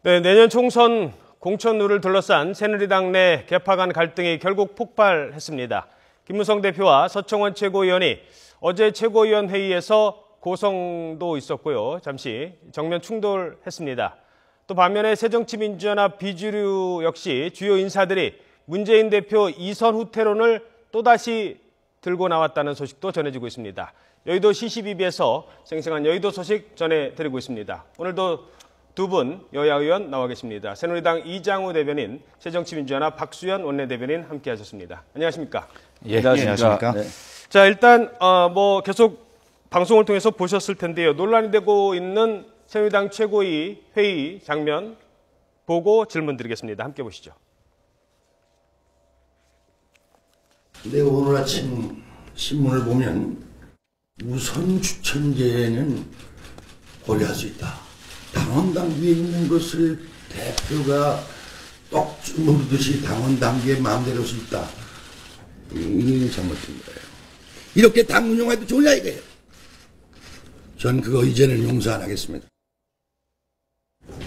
네, 내년 총선 공천룰을 둘러싼 새누리당 내 개파 간 갈등이 결국 폭발했습니다. 김무성 대표와 서청원 최고위원이 어제 최고위원 회의에서 고성도 있었고요. 잠시 정면 충돌했습니다. 또 반면에 새정치민주연합 비주류 역시 주요 인사들이 문재인 대표 이선 후퇴론을 또다시 들고 나왔다는 소식도 전해지고 있습니다. 여의도 CCBB에서 생생한 여의도 소식 전해드리고 있습니다. 오늘도 두 분 여야 의원 나와 계십니다. 새누리당 이장우 대변인, 새정치민주연합 박수현 원내대변인 함께하셨습니다. 안녕하십니까? 예, 안녕하십니까? 네. 자, 일단 계속 방송을 통해서 보셨을 텐데요. 논란이 되고 있는 새누리당 최고위 회의 장면 보고 질문 드리겠습니다. 함께 보시죠. 내가 오늘 아침 신문을 보면 우선 추천제는 고려할 수 있다. 당원 당규에 있는 것을 대표가 떡 주무르듯이 당원 당규에 마음대로 할 수 있다. 이게 잘못된 거예요. 이렇게 당 운영해도 좋냐 이거예요. 전 그거 이제는 용서 안 하겠습니다.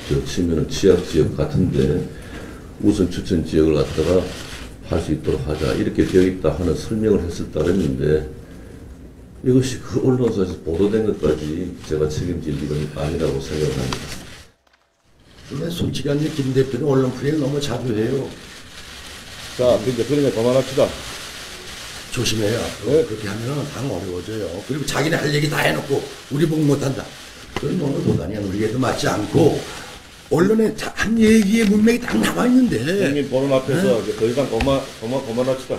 저 치면은 취약 지역 같은데 우선 추천 지역을 갖다가 할 수 있도록 하자 이렇게 되어 있다 하는 설명을 했을 따름인데 이것이 그 언론사에서 보도된 것까지 제가 책임질 일은 아니라고 생각을 합니다. 근데 솔직한 김 대표는 언론 플레이를 너무 자주 해요. 자, 이제 그러면 그만합시다. 조심해요. 네. 그렇게 하면 당 어려워져요. 그리고 자기네 할 얘기 다 해놓고 우리 보고 못한다. 그런 놈을 보다니 우리에도 맞지 않고 언론에 한 얘기의 문맥이 딱 남아있는데. 형님 보는 앞에서 네? 더 이상 그만합시다.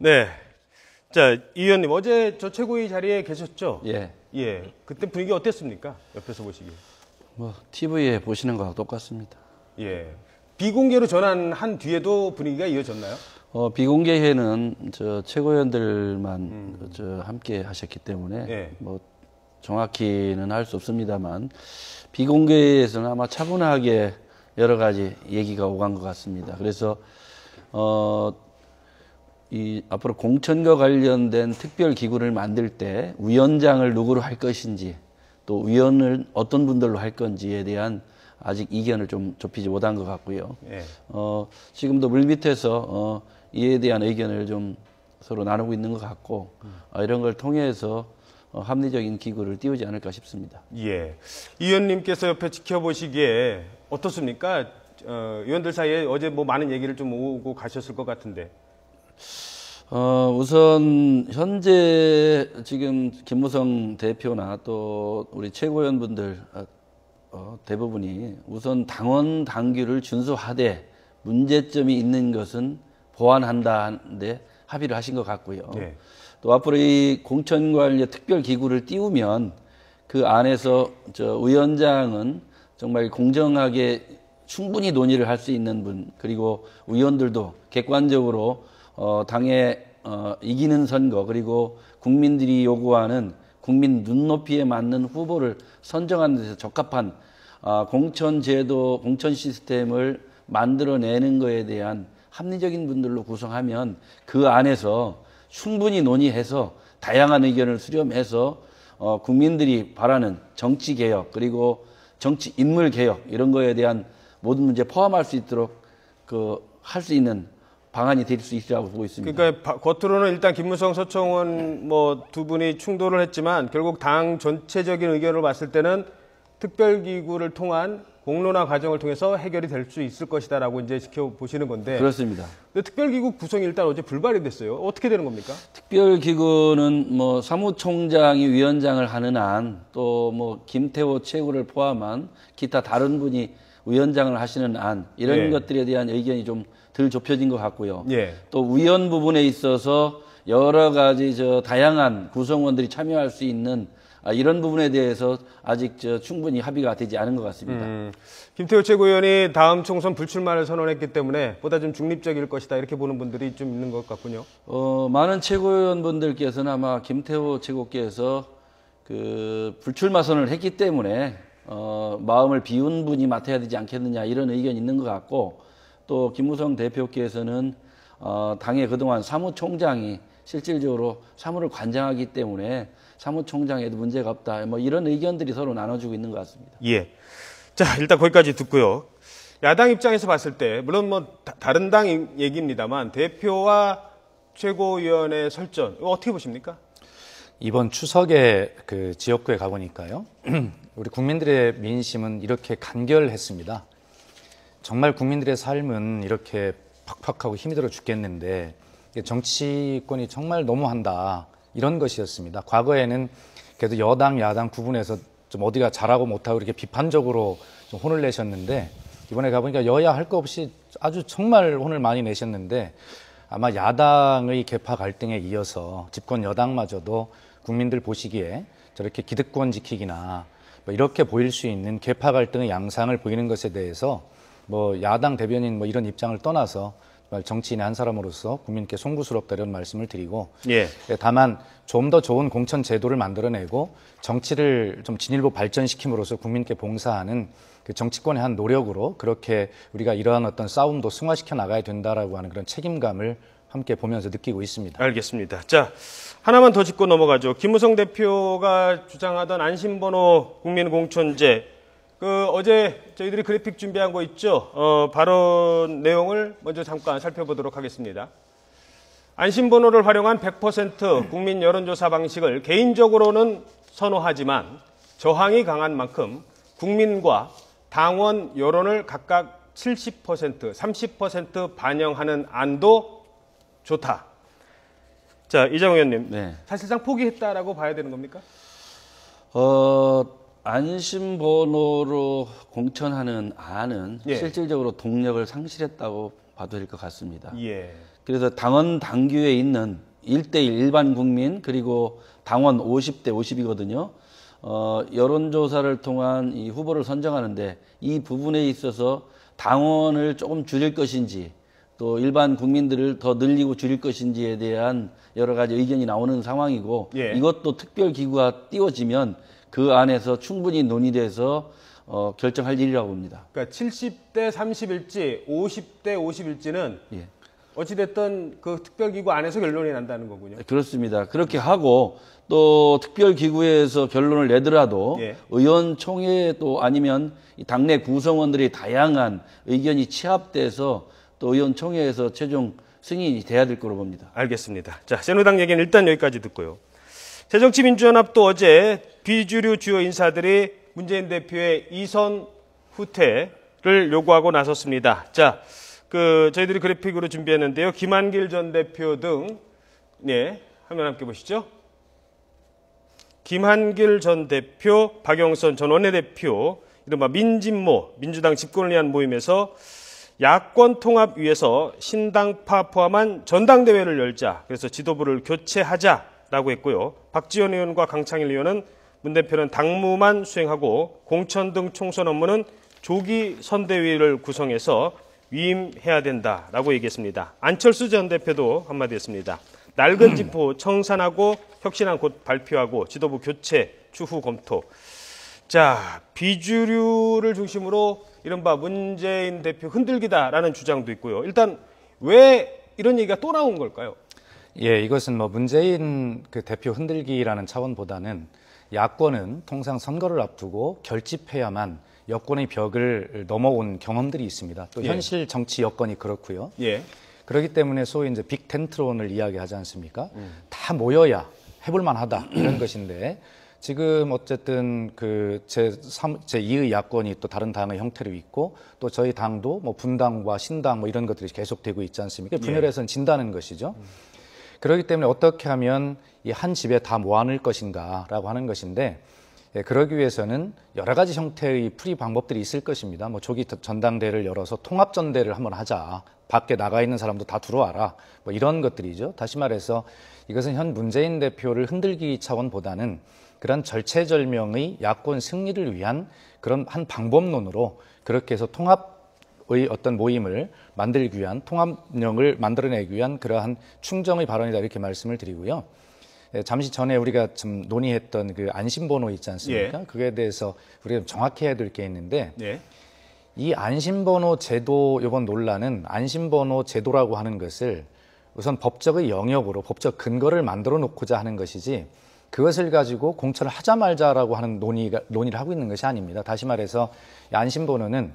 네. 자, 이 의원님 어제 저 최고위 자리에 계셨죠? 예. 예. 그때 분위기 어땠습니까? 옆에서 보시기에. TV에 보시는 거하고 똑같습니다. 예. 비공개로 전환한 뒤에도 분위기가 이어졌나요? 비공개회는 저 최고위원들만 함께 하셨기 때문에 예. 정확히는 할 수 없습니다만 비공개에서는 아마 차분하게 여러 가지 얘기가 오간 것 같습니다. 그래서 앞으로 공천과 관련된 특별 기구를 만들 때 위원장을 누구로 할 것인지 또 위원을 어떤 분들로 할 건지에 대한 아직 이견을 좀 좁히지 못한 것 같고요. 예. 지금도 물밑에서 이에 대한 의견을 좀 서로 나누고 있는 것 같고 이런 걸 통해서 합리적인 기구를 띄우지 않을까 싶습니다. 예. 이 의원님께서 옆에 지켜보시기에 어떻습니까? 의원들 사이에 어제 많은 얘기를 좀 오고 가셨을 것 같은데. 우선 현재 지금 김무성 대표나 또 우리 최고위원분들 대부분이 우선 당원 당규를 준수하되 문제점이 있는 것은 보완한다는데 합의를 하신 것 같고요. 네. 또 앞으로 이 공천관리 특별 기구를 띄우면 그 안에서 위원장은 정말 공정하게 충분히 논의를 할 수 있는 분, 그리고 위원들도 객관적으로 당의 이기는 선거, 그리고 국민들이 요구하는 국민 눈높이에 맞는 후보를 선정하는 데서 적합한 공천제도, 공천 시스템을 만들어내는 것에 대한 합리적인 분들로 구성하면 그 안에서 충분히 논의해서 다양한 의견을 수렴해서 국민들이 바라는 정치개혁, 그리고 정치 인물개혁 이런 거에 대한 모든 문제 포함할 수 있도록 할 수 있는 방안이 될 수 있다고 보고 있습니다. 그러니까 겉으로는 일단 김무성, 서청원 두 분이 충돌을 했지만 결국 당 전체적인 의견을 봤을 때는 특별기구를 통한 공론화 과정을 통해서 해결이 될 수 있을 것이다라고 이제 지켜보시는 건데. 그렇습니다. 근데 특별기구 구성이 일단 어제 불발이 됐어요. 어떻게 되는 겁니까? 특별기구는 사무총장이 위원장을 하는 안, 또 김태호 최고를 포함한 기타 다른 분이 위원장을 하시는 안, 이런 예. 것들에 대한 의견이 좀 덜 좁혀진 것 같고요. 예. 또 위원 부분에 있어서 여러 가지 다양한 구성원들이 참여할 수 있는 이런 부분에 대해서 아직 충분히 합의가 되지 않은 것 같습니다. 김태호 최고위원이 다음 총선 불출마를 선언했기 때문에 보다 좀 중립적일 것이다 이렇게 보는 분들이 좀 있는 것 같군요. 많은 최고위원분들께서는 아마 김태호 최고께서 불출마 선언을 했기 때문에 마음을 비운 분이 맡아야 되지 않겠느냐 이런 의견이 있는 것 같고, 또 김무성 대표께서는 당의 그동안 사무총장이 실질적으로 사무를 관장하기 때문에 사무총장에도 문제가 없다. 뭐 이런 의견들이 서로 나눠주고 있는 것 같습니다. 예. 자, 일단 거기까지 듣고요. 야당 입장에서 봤을 때, 물론 뭐 다른 당 얘기입니다만 대표와 최고위원의 설전, 이거 어떻게 보십니까? 이번 추석에 그 지역구에 가보니까요. 우리 국민들의 민심은 이렇게 간결했습니다. 정말 국민들의 삶은 이렇게 팍팍하고 힘이 들어 죽겠는데 정치권이 정말 너무한다. 이런 것이었습니다. 과거에는 그래도 여당, 야당 구분해서 좀 어디가 잘하고 못하고 이렇게 비판적으로 좀 혼을 내셨는데 이번에 가보니까 여야 할 거 없이 아주 정말 혼을 많이 내셨는데 아마 야당의 계파 갈등에 이어서 집권 여당마저도 국민들 보시기에 저렇게 기득권 지키기나 뭐 이렇게 보일 수 있는 계파 갈등의 양상을 보이는 것에 대해서 뭐 야당 대변인 뭐 이런 입장을 떠나서 정치인의 한 사람으로서 국민께 송구스럽다 이런 말씀을 드리고 예. 다만 좀 더 좋은 공천 제도를 만들어내고 정치를 좀 진일보 발전시킴으로써 국민께 봉사하는 그 정치권의 한 노력으로 그렇게 우리가 이러한 어떤 싸움도 승화시켜 나가야 된다라고 하는 그런 책임감을 함께 보면서 느끼고 있습니다. 알겠습니다. 자, 하나만 더 짚고 넘어가죠. 김무성 대표가 주장하던 안심번호 국민공천제, 어제 저희들이 그래픽 준비한 거 있죠? 발언 내용을 먼저 잠깐 살펴보도록 하겠습니다. 안심번호를 활용한 100% 국민 여론조사 방식을 개인적으로는 선호하지만 저항이 강한 만큼 국민과 당원 여론을 각각 70%, 30% 반영하는 안도 좋다. 자, 이장우 의원님, 네. 사실상 포기했다라고 봐야 되는 겁니까? 안심번호로 공천하는 안은 예. 실질적으로 동력을 상실했다고 봐도 될 것 같습니다. 예. 그래서 당원 당규에 있는 1대1 일반 국민 그리고 당원 50대 50이거든요. 여론조사를 통한 이 후보를 선정하는데 이 부분에 있어서 당원을 조금 줄일 것인지 또 일반 국민들을 더 늘리고 줄일 것인지에 대한 여러 가지 의견이 나오는 상황이고 예. 이것도 특별기구가 띄워지면 그 안에서 충분히 논의돼서 결정할 일이라고 봅니다. 그러니까 70대 30일지 50대 50일지는 예. 어찌됐든 그 특별기구 안에서 결론이 난다는 거군요. 그렇습니다. 그렇게 하고 또 특별기구에서 결론을 내더라도 예. 의원총회 또 아니면 이 당내 구성원들의 다양한 의견이 취합돼서 또 의원총회에서 최종 승인이 돼야 될 거로 봅니다. 알겠습니다. 자, 새누리당 얘기는 일단 여기까지 듣고요. 새정치민주연합도 어제 비주류 주요 인사들이 문재인 대표의 이선 후퇴를 요구하고 나섰습니다. 자, 저희들이 그래픽으로 준비했는데요. 김한길 전 대표 등, 네, 화면 함께 보시죠. 김한길 전 대표, 박영선 전 원내대표, 이른바 민진모, 민주당 집권을 위한 모임에서 야권 통합 위해서 신당파 포함한 전당대회를 열자, 그래서 지도부를 교체하자라고 했고요. 박지원 의원과 강창일 의원은 문 대표는 당무만 수행하고 공천 등 총선 업무는 조기 선대위를 구성해서 위임해야 된다라고 얘기했습니다. 안철수 전 대표도 한마디 했습니다. 낡은 지포 청산하고 혁신안 곧 발표하고 지도부 교체 추후 검토. 자, 비주류를 중심으로 이른바 문재인 대표 흔들기다라는 주장도 있고요. 일단 왜 이런 얘기가 또 나온 걸까요? 예, 이것은 뭐 문재인 그 대표 흔들기라는 차원보다는 야권은 통상 선거를 앞두고 결집해야만 여권의 벽을 넘어온 경험들이 있습니다. 또 예. 현실 정치 여건이 그렇고요. 예. 그렇기 때문에 소위 이제 빅 텐트론을 이야기하지 않습니까? 다 모여야 해볼만 하다 이런 것인데 지금 어쨌든 그 제2의 야권이 또 다른 당의 형태로 있고 또 저희 당도 뭐 분당과 신당 뭐 이런 것들이 계속되고 있지 않습니까? 분열해서는 진다는 것이죠. 그렇기 때문에 어떻게 하면 이 한 집에 다 모아놓을 것인가라고 하는 것인데 그러기 위해서는 여러 가지 형태의 풀이 방법들이 있을 것입니다. 뭐 조기 전당대회를 열어서 통합전대를 한번 하자. 밖에 나가 있는 사람도 다 들어와라. 뭐 이런 것들이죠. 다시 말해서 이것은 현 문재인 대표를 흔들기 차원보다는 그런 절체절명의 야권 승리를 위한 그런 한 방법론으로 그렇게 해서 통합의 어떤 모임을 만들기 위한 통합령을 만들어내기 위한 그러한 충정의 발언이다 이렇게 말씀을 드리고요. 잠시 전에 우리가 좀 논의했던 그 안심번호 있지 않습니까? 예. 그거에 대해서 우리가 정확히 해야 될 게 있는데 예. 이 안심번호 제도 이번 논란은 안심번호 제도라고 하는 것을 우선 법적의 영역으로 법적 근거를 만들어 놓고자 하는 것이지 그것을 가지고 공천을 하자 말자라고 하는 논의를 하고 있는 것이 아닙니다. 다시 말해서 안심번호는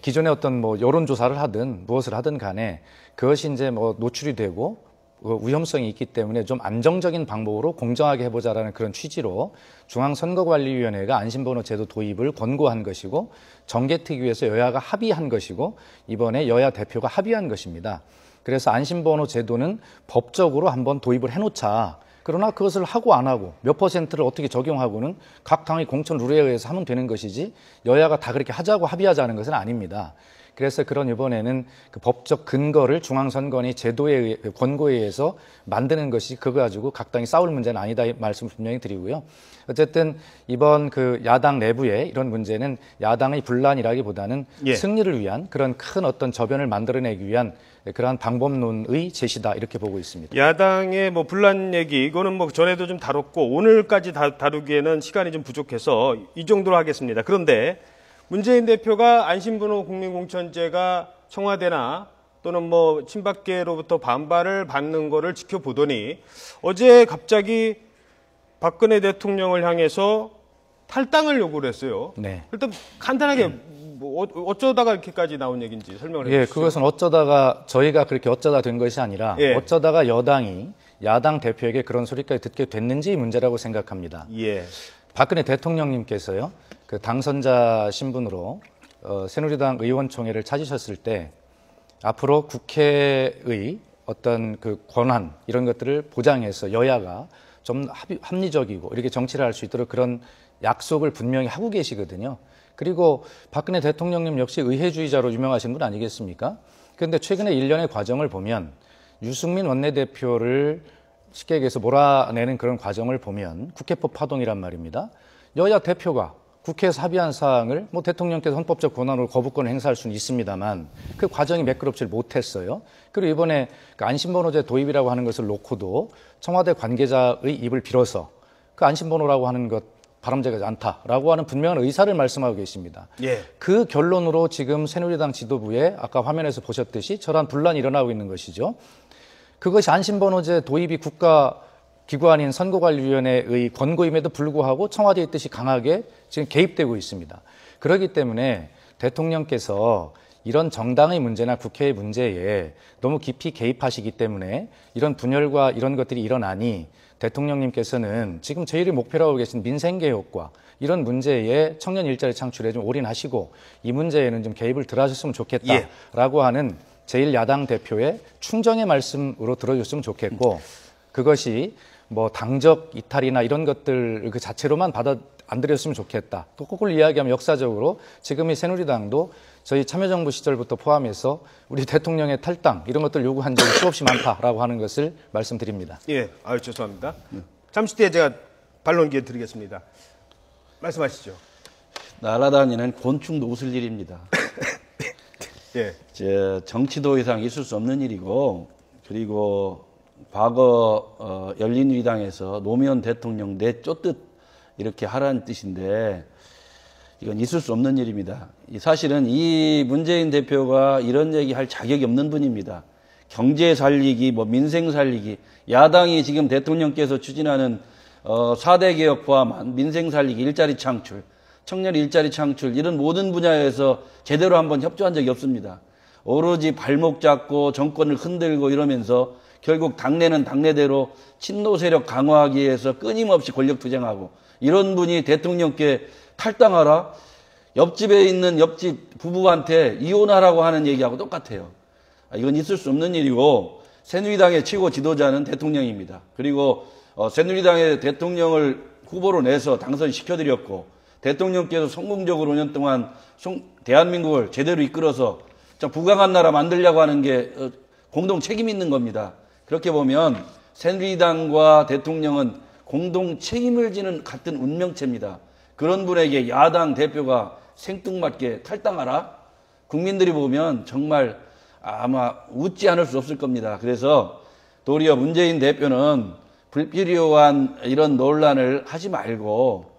기존의 어떤 뭐 여론조사를 하든 무엇을 하든 간에 그것이 이제 뭐 노출이 되고 위험성이 있기 때문에 좀 안정적인 방법으로 공정하게 해보자라는 그런 취지로 중앙선거관리위원회가 안심번호 제도 도입을 권고한 것이고 정개특위에서 여야가 합의한 것이고 이번에 여야 대표가 합의한 것입니다. 그래서 안심번호 제도는 법적으로 한번 도입을 해놓자. 그러나 그것을 하고 안 하고 몇 퍼센트를 어떻게 적용하고는 각 당의 공천 룰에 의해서 하면 되는 것이지 여야가 다 그렇게 하자고 합의하자는 것은 아닙니다. 그래서 그런 이번에는 그 법적 근거를 중앙선관위 제도에 권고에 의해서 만드는 것이 그거 가지고 각 당이 싸울 문제는 아니다 이 말씀을 분명히 드리고요. 어쨌든 이번 그 야당 내부의 이런 문제는 야당의 분란이라기보다는 예. 승리를 위한 그런 큰 어떤 저변을 만들어내기 위한 그러한 방법론의 제시다 이렇게 보고 있습니다. 야당의 뭐 분란 얘기 이거는 뭐 전에도 좀 다뤘고 오늘까지 다루기에는 시간이 좀 부족해서 이 정도로 하겠습니다. 그런데 문재인 대표가 안심번호 국민공천제가 청와대나 또는 뭐 친박계로부터 반발을 받는 거를 지켜보더니 어제 갑자기 박근혜 대통령을 향해서 탈당을 요구를 했어요. 네. 일단 간단하게 뭐 어쩌다가 이렇게까지 나온 얘기인지 설명을 해주세요. 예, 그것은 어쩌다가 저희가 그렇게 어쩌다 된 것이 아니라 예. 어쩌다가 여당이 야당 대표에게 그런 소리까지 듣게 됐는지 문제라고 생각합니다. 예. 박근혜 대통령님께서요, 그 당선자 신분으로 새누리당 의원총회를 찾으셨을 때 앞으로 국회의 어떤 그 권한 이런 것들을 보장해서 여야가 좀 합리적이고 이렇게 정치를 할 수 있도록 그런 약속을 분명히 하고 계시거든요. 그리고 박근혜 대통령님 역시 의회주의자로 유명하신 분 아니겠습니까? 그런데 최근에 일련의 과정을 보면 유승민 원내대표를 쉽게 얘기해서 몰아내는 그런 과정을 보면 국회법 파동이란 말입니다. 여야 대표가 국회에서 합의한 사항을 뭐 대통령께서 헌법적 권한으로 거부권을 행사할 수는 있습니다만 그 과정이 매끄럽지 못했어요. 그리고 이번에 그 안심번호제 도입이라고 하는 것을 놓고도 청와대 관계자의 입을 빌어서 그 안심번호라고 하는 것 바람직하지 않다라고 하는 분명한 의사를 말씀하고 계십니다. 예. 그 결론으로 지금 새누리당 지도부에 아까 화면에서 보셨듯이 저러한 분란이 일어나고 있는 것이죠. 그것이 안심번호제 도입이 국가기구 아닌 선거관리위원회의 권고임에도 불구하고 청와대의 뜻이 강하게 지금 개입되고 있습니다. 그렇기 때문에 대통령께서 이런 정당의 문제나 국회의 문제에 너무 깊이 개입하시기 때문에 이런 분열과 이런 것들이 일어나니 대통령님께서는 지금 제일의 목표라고 계신 민생개혁과 이런 문제에 청년 일자리 창출에 좀 올인하시고 이 문제에는 좀 개입을 덜 하셨으면 좋겠다라고 하는 제1야당 대표의 충정의 말씀으로 들어줬으면 좋겠고 그것이 뭐 당적 이탈이나 이런 것들 그 자체로만 안 들였으면 좋겠다. 또 그걸 이야기하면 역사적으로 지금의 새누리당도 저희 참여정부 시절부터 포함해서 우리 대통령의 탈당 이런 것들 요구한 적이 수없이 많다라고 하는 것을 말씀드립니다. 예, 아유 죄송합니다. 잠시 뒤에 제가 반론 기회 드리겠습니다. 말씀하시죠. 날아다니는 곤충도 웃을 일입니다. 예. 정치도 이상 있을 수 없는 일이고 그리고 과거 열린우리당에서 노무현 대통령 내쫓듯 이렇게 하라는 뜻인데 이건 있을 수 없는 일입니다. 사실은 이 문재인 대표가 이런 얘기할 자격이 없는 분입니다. 경제 살리기, 뭐 민생 살리기, 야당이 지금 대통령께서 추진하는 4대 개혁 포함한 민생 살리기, 일자리 창출, 청년 일자리 창출 이런 모든 분야에서 제대로 한번 협조한 적이 없습니다. 오로지 발목 잡고 정권을 흔들고 이러면서 결국 당내는 당내대로 친노 세력 강화하기 위해서 끊임없이 권력 투쟁하고 이런 분이 대통령께 탈당하라? 옆집에 있는 옆집 부부한테 이혼하라고 하는 얘기하고 똑같아요. 이건 있을 수 없는 일이고 새누리당의 최고 지도자는 대통령입니다. 그리고 새누리당의 대통령을 후보로 내서 당선시켜드렸고 대통령께서 성공적으로 5년 동안 대한민국을 제대로 이끌어서 부강한 나라 만들려고 하는 게 공동 책임 있는 겁니다. 그렇게 보면 새누리당과 대통령은 공동 책임을 지는 같은 운명체입니다. 그런 분에게 야당 대표가 생뚱맞게 탈당하라? 국민들이 보면 정말 아마 웃지 않을 수 없을 겁니다. 그래서 도리어 문재인 대표는 불필요한 이런 논란을 하지 말고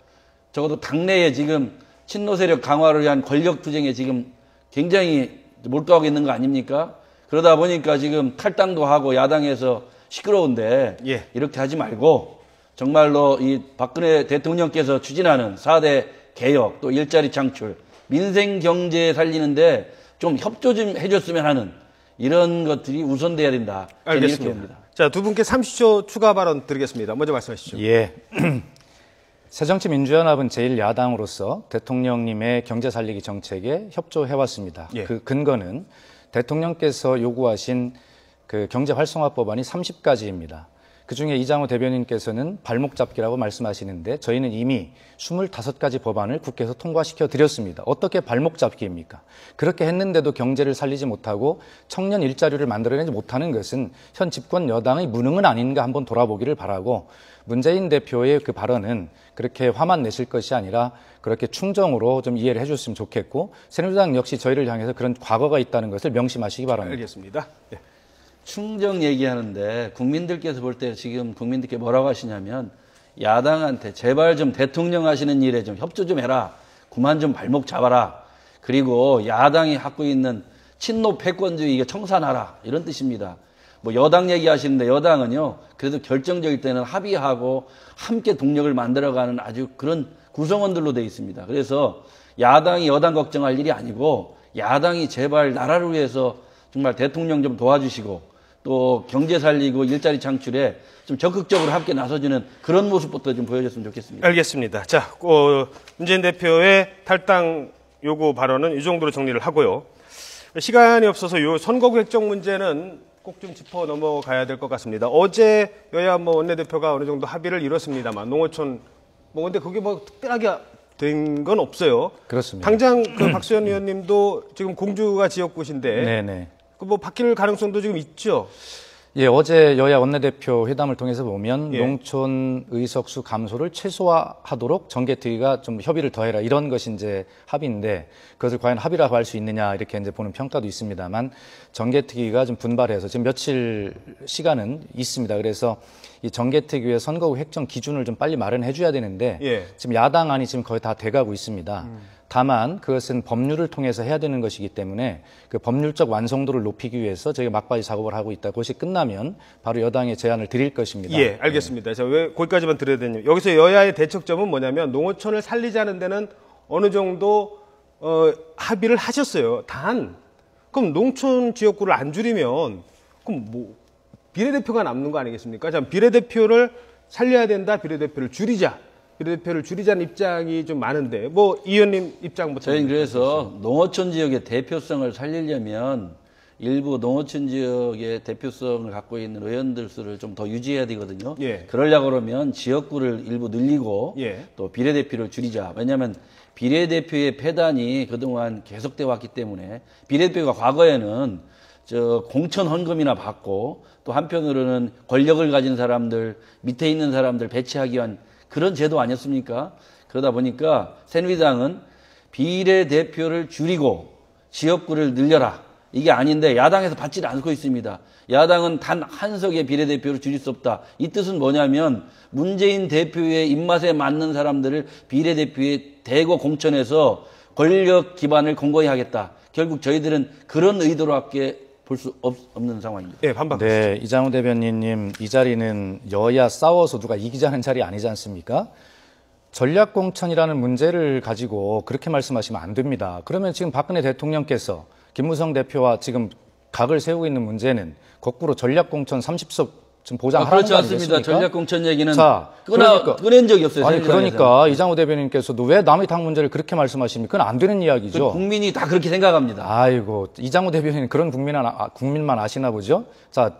적어도 당내에 지금 친노 세력 강화를 위한 권력 투쟁에 지금 굉장히 몰두하고 있는 거 아닙니까? 그러다 보니까 지금 탈당도 하고 야당에서 시끄러운데 예. 이렇게 하지 말고 정말로 이 박근혜 대통령께서 추진하는 4대 개혁, 또 일자리 창출, 민생 경제 살리는데 좀 협조 좀 해줬으면 하는 이런 것들이 우선돼야 된다. 저는 이렇게 봅니다. 자, 두 분께 30초 추가 발언 드리겠습니다. 먼저 말씀하시죠. 예. 새정치민주연합은 제1야당으로서 대통령님의 경제 살리기 정책에 협조해왔습니다. 예. 그 근거는 대통령께서 요구하신 그 경제 활성화법안이 30가지입니다. 그중에 이장호 대변인께서는 발목 잡기라고 말씀하시는데 저희는 이미 25가지 법안을 국회에서 통과시켜 드렸습니다. 어떻게 발목 잡기입니까? 그렇게 했는데도 경제를 살리지 못하고 청년 일자리를 만들어내지 못하는 것은 현 집권 여당의 무능은 아닌가 한번 돌아보기를 바라고 문재인 대표의 그 발언은 그렇게 화만 내실 것이 아니라 그렇게 충정으로 좀 이해를 해줬으면 좋겠고 새누리당 역시 저희를 향해서 그런 과거가 있다는 것을 명심하시기 바랍니다. 알겠습니다. 네. 충정 얘기하는데 국민들께서 볼 때 지금 국민들께 뭐라고 하시냐면 야당한테 제발 좀 대통령 하시는 일에 좀 협조 좀 해라. 그만 좀 발목 잡아라. 그리고 야당이 갖고 있는 친노 패권주의 이거 청산하라. 이런 뜻입니다. 뭐 여당 얘기하시는데 여당은요. 그래도 결정적일 때는 합의하고 함께 동력을 만들어가는 아주 그런 구성원들로 돼 있습니다. 그래서 야당이 여당 걱정할 일이 아니고 야당이 제발 나라를 위해서 정말 대통령 좀 도와주시고 또 경제 살리고 일자리 창출에 좀 적극적으로 함께 나서주는 그런 모습부터 좀 보여줬으면 좋겠습니다. 알겠습니다. 자, 문재인 대표의 탈당 요구 발언은 이 정도로 정리를 하고요. 시간이 없어서 요 선거 획정 문제는 꼭 좀 짚어 넘어가야 될 것 같습니다. 어제 여야 원내대표가 어느 정도 합의를 이뤘습니다만 농어촌 근데 그게 특별하게 된 건 없어요. 그렇습니다. 당장 박수현 의원님도 지금 공주가 지역구신데 네네. 바뀔 가능성도 지금 있죠. 예, 어제 여야 원내대표 회담을 통해서 보면 예. 농촌 의석수 감소를 최소화하도록 정개특위가 좀 협의를 더해라 이런 것이 이제 합의인데 그것을 과연 합의라고 할 수 있느냐 이렇게 이제 보는 평가도 있습니다만 정개특위가 좀 분발해서 지금 며칠 시간은 있습니다. 그래서 이 정개특위의 선거구 획정 기준을 좀 빨리 마련해 줘야 되는데 예. 지금 야당안이 지금 거의 다 돼가고 있습니다. 다만 그것은 법률을 통해서 해야 되는 것이기 때문에 그 법률적 완성도를 높이기 위해서 저희가 막바지 작업을 하고 있다. 그것이 끝나면 바로 여당에 제안을 드릴 것입니다. 예, 알겠습니다. 자, 왜 거기까지만 들어야 되냐. 여기서 여야의 대척점은 뭐냐면 농어촌을 살리자는 데는 어느 정도 합의를 하셨어요. 그럼 농촌 지역구를 안 줄이면 그럼 비례대표가 남는 거 아니겠습니까? 자, 비례대표를 살려야 된다. 비례대표를 줄이자. 비례대표를 줄이자는 입장이 좀 많은데 이 의원님 입장부터. 저희는 그래서 농어촌 지역의 대표성을 살리려면 일부 농어촌 지역의 대표성을 갖고 있는 의원들 수를 좀 더 유지해야 되거든요. 예. 그러려고 그러면 지역구를 일부 늘리고 예. 또 비례대표를 줄이자. 왜냐하면 비례대표의 폐단이 그동안 계속돼 왔기 때문에 비례대표가 과거에는 공천 헌금이나 받고 또 한편으로는 권력을 가진 사람들, 밑에 있는 사람들 배치하기 위한 그런 제도 아니었습니까? 그러다 보니까 새누리당은 비례대표를 줄이고 지역구를 늘려라. 이게 아닌데 야당에서 받지 않고 있습니다. 야당은 단 한 석의 비례대표를 줄일 수 없다. 이 뜻은 뭐냐면 문재인 대표의 입맛에 맞는 사람들을 비례대표에 대거 공천해서 권력 기반을 공고히 하겠다. 결국 저희들은 그런 의도로밖에 볼 수 없는 상황입니다. 예, 반박. 네, 이장호 대변인님, 이 자리는 여야 싸워서 누가 이기자는 자리 아니지 않습니까? 전략공천이라는 문제를 가지고 그렇게 말씀하시면 안 됩니다. 그러면 지금 박근혜 대통령께서 김무성 대표와 지금 각을 세우고 있는 문제는 거꾸로 전략공천 30석 지금 보장하라는 그렇지 거 않습니다. 아니겠습니까? 전략공천 얘기는 자, 꺼낸 적이 없어요. 아니 새누리당에서는. 그러니까 이장호 대변인께서도 왜 남의 당 문제를 그렇게 말씀하십니까? 그건 안 되는 이야기죠. 국민이 다 그렇게 생각합니다. 아이고, 이장호 대변인 그런 국민만 아시나 보죠? 자,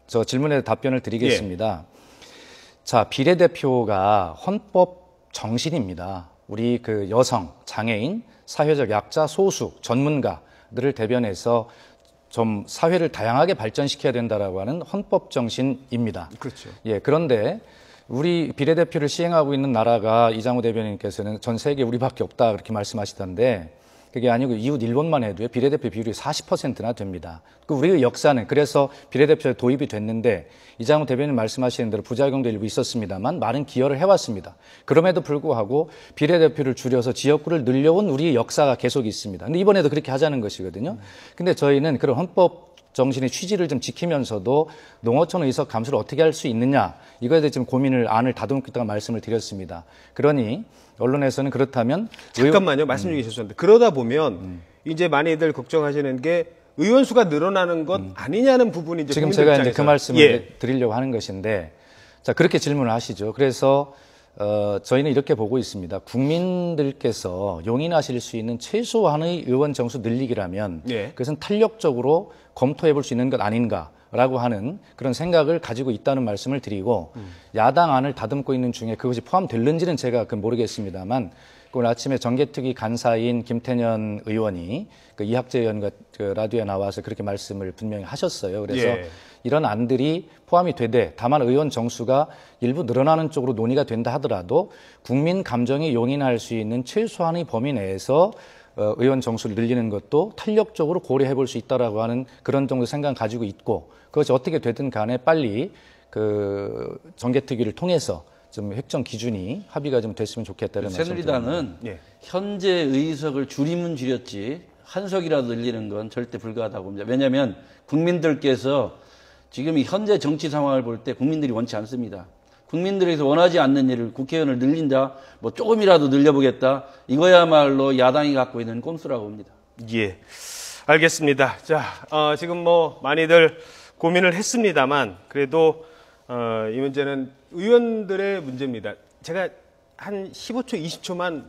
저 질문에 답변을 드리겠습니다. 자, 비례대표가 헌법 정신입니다. 우리 그 여성, 장애인, 사회적 약자, 소수, 전문가들을 대변해서 좀 사회를 다양하게 발전시켜야 된다라고 하는 헌법 정신입니다. 그렇죠. 예, 그런데 우리 비례대표를 시행하고 있는 나라가 이장호 대변인께서는 전 세계 우리밖에 없다 그렇게 말씀하시던데 그게 아니고 이웃 일본만 해도요 비례대표 비율이 40%나 됩니다. 그 우리의 역사는 그래서 비례대표에 도입이 됐는데 이장호 대변인 말씀하시는 대로 부작용도 일부 있었습니다만 많은 기여를 해왔습니다. 그럼에도 불구하고 비례대표를 줄여서 지역구를 늘려온 우리의 역사가 계속 있습니다. 근데 이번에도 그렇게 하자는 것이거든요. 근데 저희는 그런 헌법 정신의 취지를 좀 지키면서도 농어촌 의석 감수를 어떻게 할 수 있느냐 이거에 대해 지금 안을 다듬고 있다고 말씀을 드렸습니다. 그러니 언론에서는 그렇다면 잠깐만요. 말씀 중에 죄송한데 그러다 보면 이제 많이들 걱정하시는 게 의원 수가 늘어나는 것 아니냐는 부분이 이제 지금 국민들 제가 이제 입장에서. 그 말씀을 예. 드리려고 하는 것인데 자 그렇게 질문을 하시죠. 그래서 저희는 이렇게 보고 있습니다. 국민들께서 용인하실 수 있는 최소한의 의원 정수 늘리기라면 예. 그것은 탄력적으로 검토해 볼 수 있는 것 아닌가라고 하는 그런 생각을 가지고 있다는 말씀을 드리고 야당 안을 다듬고 있는 중에 그것이 포함될는지는 제가 모르겠습니다만 오늘 아침에 정개특위 간사인 김태년 의원이 그 이학재 의원과 그 라디오에 나와서 그렇게 말씀을 분명히 하셨어요. 그래서 예. 이런 안들이 포함이 되되 다만 의원 정수가 일부 늘어나는 쪽으로 논의가 된다 하더라도 국민 감정이 용인할 수 있는 최소한의 범위 내에서 의원 정수를 늘리는 것도 탄력적으로 고려해 볼 수 있다라고 하는 그런 정도 생각을 가지고 있고 그것이 어떻게 되든 간에 빨리 그 정개특위를 통해서 좀 획정 기준이 합의가 좀 됐으면 좋겠다는 말씀. 새누리당은 예. 현재 의석을 줄이면 줄였지 한 석이라도 늘리는 건 절대 불가하다고 봅니다. 왜냐하면 국민들께서 지금 이 현재 정치 상황을 볼 때 국민들이 원치 않습니다. 국민들에서 원하지 않는 일을 국회의원을 늘린다, 뭐 조금이라도 늘려보겠다, 이거야말로 야당이 갖고 있는 꼼수라고 봅니다. 예, 알겠습니다. 자, 지금 뭐 많이들 고민을 했습니다만 그래도 이 문제는 의원들의 문제입니다. 제가 한 15초, 20초만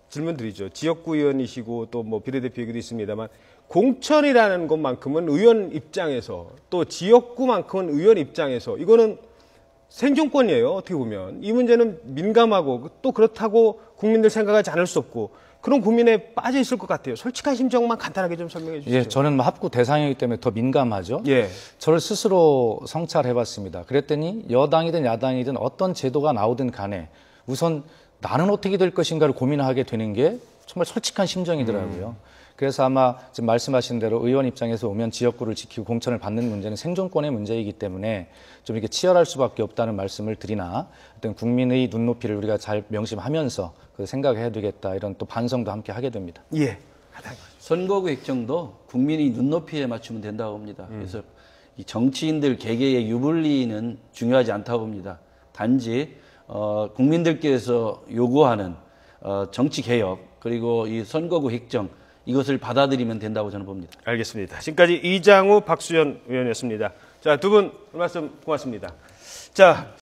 질문 드리죠. 지역구 의원이시고 또 뭐 비례대표이기도 있습니다만 공천이라는 것만큼은 의원 입장에서 또 지역구만큼은 의원 입장에서 이거는 생존권이에요. 어떻게 보면 이 문제는 민감하고 또 그렇다고 국민들 생각하지 않을 수 없고 그런 고민에 빠져 있을 것 같아요. 솔직한 심정만 간단하게 좀 설명해 주시죠. 예, 저는 합구 대상이기 때문에 더 민감하죠. 예. 저를 스스로 성찰해봤습니다. 그랬더니 여당이든 야당이든 어떤 제도가 나오든 간에 우선 나는 어떻게 될 것인가를 고민하게 되는 게 정말 솔직한 심정이더라고요. 그래서 아마 지금 말씀하신 대로 의원 입장에서 오면 지역구를 지키고 공천을 받는 문제는 생존권의 문제이기 때문에 좀 이렇게 치열할 수밖에 없다는 말씀을 드리나 어떤 국민의 눈높이를 우리가 잘 명심하면서 그 생각해야 되겠다 이런 또 반성도 함께 하게 됩니다. 예. 선거구 획정도 국민이 눈높이에 맞추면 된다고 봅니다. 그래서 이 정치인들 개개의 유불리는 중요하지 않다고 봅니다. 단지 국민들께서 요구하는 정치 개혁 그리고 이 선거구 획정 이것을 받아들이면 된다고 저는 봅니다. 알겠습니다. 지금까지 이장우 박수현 의원이었습니다. 자, 두 분 말씀 고맙습니다. 자,